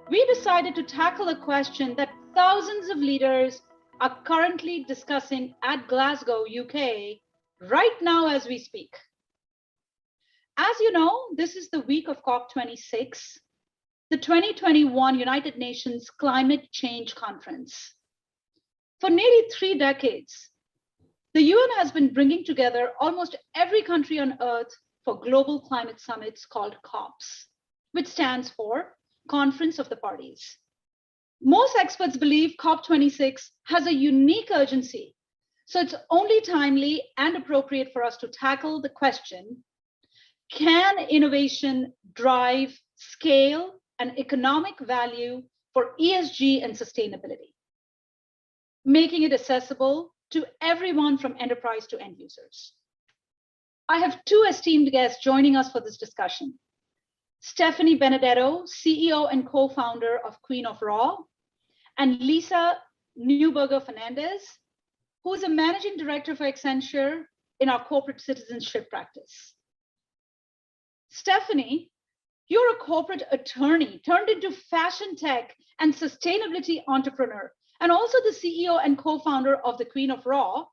we decided to tackle a question that thousands of leaders are currently discussing at Glasgow, UK, right now as we speak. As you know, this is the week of COP26, the 2021 United Nations Climate Change Conference. For nearly 3 decades, the UN has been bringing together almost every country on Earth for global climate summits called COPs, which stands for Conference of the Parties. Most experts believe COP26 has a unique urgency, so it's only timely and appropriate for us to tackle the question, can innovation drive scale and economic value for ESG and sustainability, making it accessible to everyone from enterprise to end users? I have 2 esteemed guests joining us for this discussion. Stephanie Benedetto, CEO and co-founder of Queen of Raw, and Lisa Neuberger-Fernandez, who is a managing director for Accenture in our corporate citizenship practice. Stephanie, you're a corporate attorney turned into fashion tech and sustainability entrepreneur, and also the CEO and co-founder of the Queen of Raw,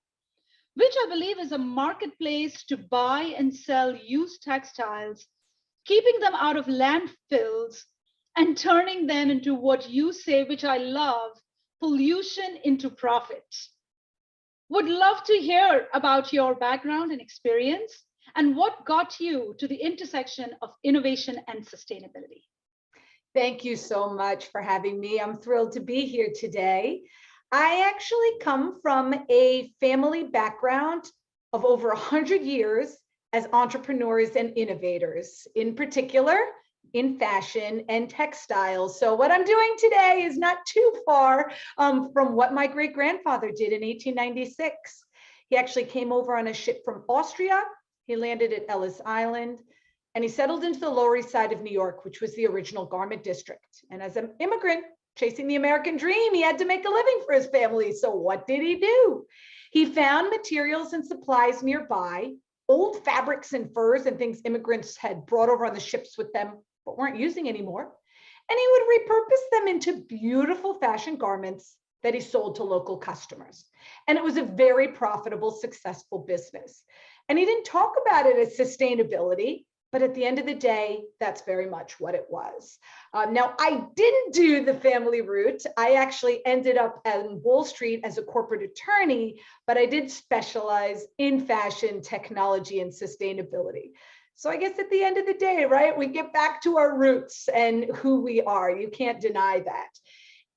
which I believe is a marketplace to buy and sell used textiles, keeping them out of landfills and turning them into what you say, which I love, pollution into profit. Would love to hear about your background and experience and what got you to the intersection of innovation and sustainability. Thank you so much for having me. I'm thrilled to be here today. I actually come from a family background of over 100 years as entrepreneurs and innovators, in particular in fashion and textiles. So what I'm doing today is not too far from what my great-grandfather did in 1896. He actually came over on a ship from Austria. He landed at Ellis Island, and he settled into the Lower East Side of New York, which was the original garment district. And as an immigrant chasing the American dream, he had to make a living for his family. So what did he do? He found materials and supplies nearby, old fabrics and furs and things immigrants had brought over on the ships with them, but weren't using anymore. And he would repurpose them into beautiful fashion garments that he sold to local customers. And it was a very profitable, successful business. And he didn't talk about it as sustainability, but at the end of the day, that's very much what it was. Now, I didn't do the family route. I actually ended up on Wall Street as a corporate attorney, but I did specialize in fashion, technology, and sustainability. So I guess at the end of the day, right, we get back to our roots and who we are. You can't deny that.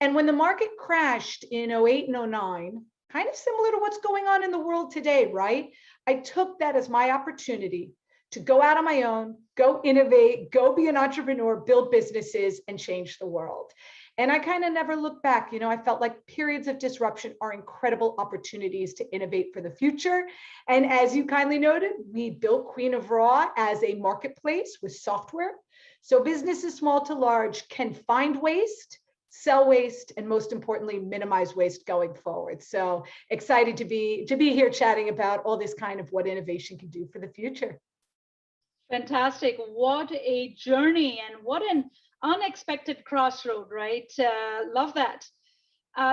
And when the market crashed in 08 and 09, kind of similar to what's going on in the world today, right? I took that as my opportunity to go out on my own, go innovate, go be an entrepreneur, build businesses, and change the world. And I kind of never looked back. I felt like periods of disruption are incredible opportunities to innovate for the future. And as you kindly noted, we built Queen of Raw as a marketplace with software. So businesses small to large can find waste, sell waste, and most importantly, minimize waste going forward. So excited to be here chatting about all this kind of what innovation can do for the future. Fantastic. What a journey and what an unexpected crossroad, right? Love that.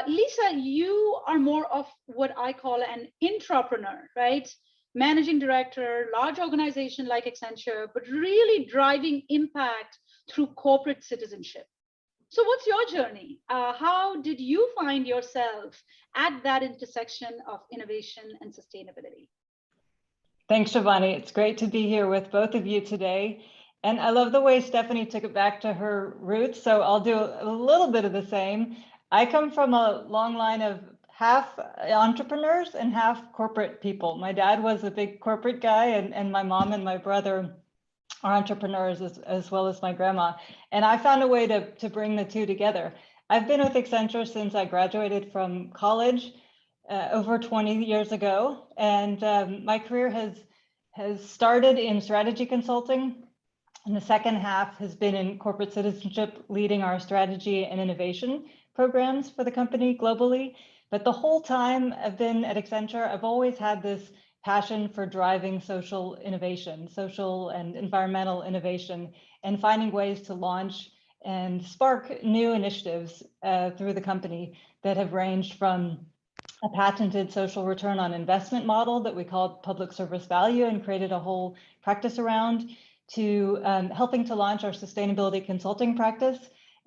Lisa, you are more of what I call an intrapreneur, right? Managing director, large organization like Accenture, but really driving impact through corporate citizenship. So what's your journey? How did you find yourself at that intersection of innovation and sustainability? Thanks, Shivani. It's great to be here with both of you today. And I love the way Stephanie took it back to her roots. So I'll do a little bit of the same. I come from a long line of half entrepreneurs and half corporate people. My dad was a big corporate guy, and my mom and my brother are entrepreneurs as well as my grandma. And I found a way to bring the two together. I've been with Accenture since I graduated from college over 20 years ago. And my career has started in strategy consulting. And the second half has been in corporate citizenship, leading our strategy and innovation programs for the company globally. But the whole time I've been at Accenture, I've always had this passion for driving social innovation, social and environmental innovation, and finding ways to launch and spark new initiatives through the company that have ranged from a patented social return on investment model that we called public service value and created a whole practice around, to helping to launch our sustainability consulting practice,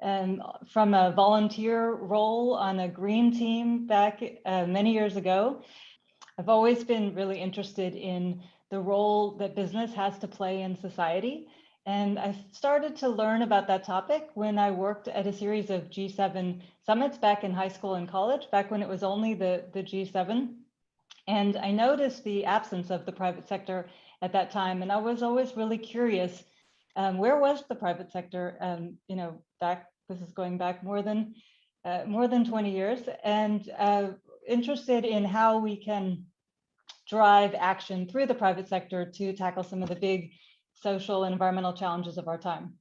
and from a volunteer role on a green team back many years ago. I've always been really interested in the role that business has to play in society. And I started to learn about that topic when I worked at a series of G7 summits back in high school and college, back when it was only the G7. And I noticed the absence of the private sector at that time. And I was always really curious, where was the private sector, this is going back more than 20 years, and interested in how we can drive action through the private sector to tackle some of the big social and environmental challenges of our time.